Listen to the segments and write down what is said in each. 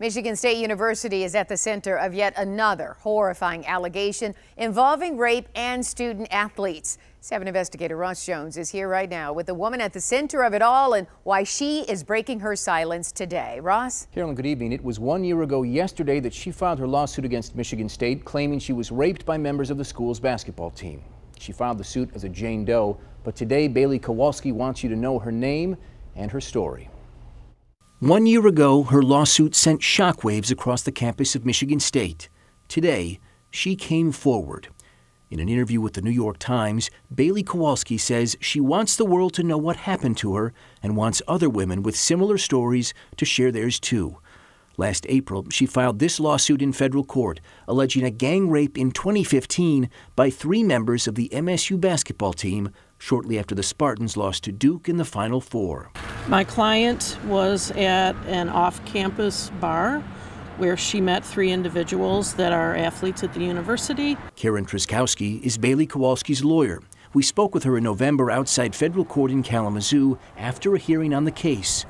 Michigan State University is at the center of yet another horrifying allegation involving rape and student athletes. 7 investigator Ross Jones is here right now with the woman at the center of it all and why she is breaking her silence today. Ross? Carolyn, good evening. It was 1 year ago yesterday that she filed her lawsuit against Michigan State, claiming she was raped by members of the school's basketball team. She filed the suit as a Jane Doe, but today Bailey Kowalski wants you to know her name and her story. 1 year ago, her lawsuit sent shockwaves across the campus of Michigan State. Today, she came forward. In an interview with the New York Times, Bailey Kowalski says she wants the world to know what happened to her and wants other women with similar stories to share theirs too. Last April, she filed this lawsuit in federal court, alleging a gang rape in 2015 by 3 members of the MSU basketball team shortly after the Spartans lost to Duke in the Final Four. My client was at an off-campus bar where she met 3 individuals that are athletes at the university. Karen Kowalski is Bailey Kowalski's lawyer. We spoke with her in November outside federal court in Kalamazoo after a hearing on the case.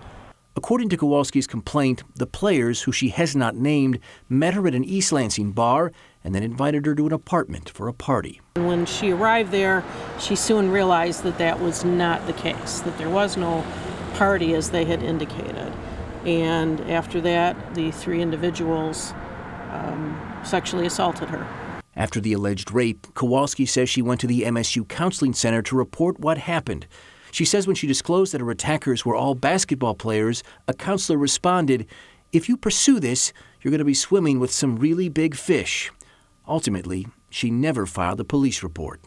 According to Kowalski's complaint, the players, who she has not named, met her at an East Lansing bar and then invited her to an apartment for a party. When she arrived there, she soon realized that that was not the case, that there was no party as they had indicated. And after that, the 3 individuals sexually assaulted her. After the alleged rape, Kowalski says she went to the MSU Counseling Center to report what happened. She says when she disclosed that her attackers were all basketball players, a counselor responded, "If you pursue this, you're going to be swimming with some really big fish." Ultimately, she never filed a police report.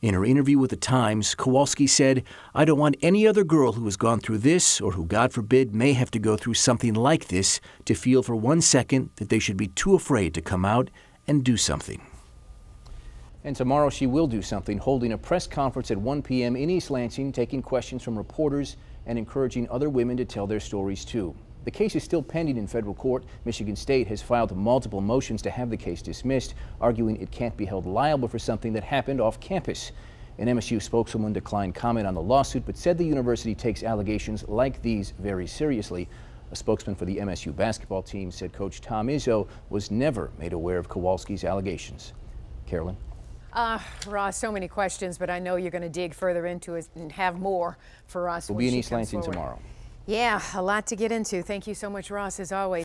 In her interview with the Times, Kowalski said, "I don't want any other girl who has gone through this, or who, God forbid, may have to go through something like this, to feel for 1 second that they should be too afraid to come out and do something." And tomorrow she will do something, holding a press conference at 1 p.m. in East Lansing, taking questions from reporters and encouraging other women to tell their stories too. The case is still pending in federal court. Michigan State has filed multiple motions to have the case dismissed, arguing it can't be held liable for something that happened off campus. An MSU spokeswoman declined comment on the lawsuit, but said the university takes allegations like these very seriously. A spokesman for the MSU basketball team said Coach Tom Izzo was never made aware of Kowalski's allegations. Carolyn? Ross, so many questions, but I know you're going to dig further into it and have more for us. We'll be in East Lansing tomorrow. Yeah, a lot to get into. Thank you so much, Ross, as always.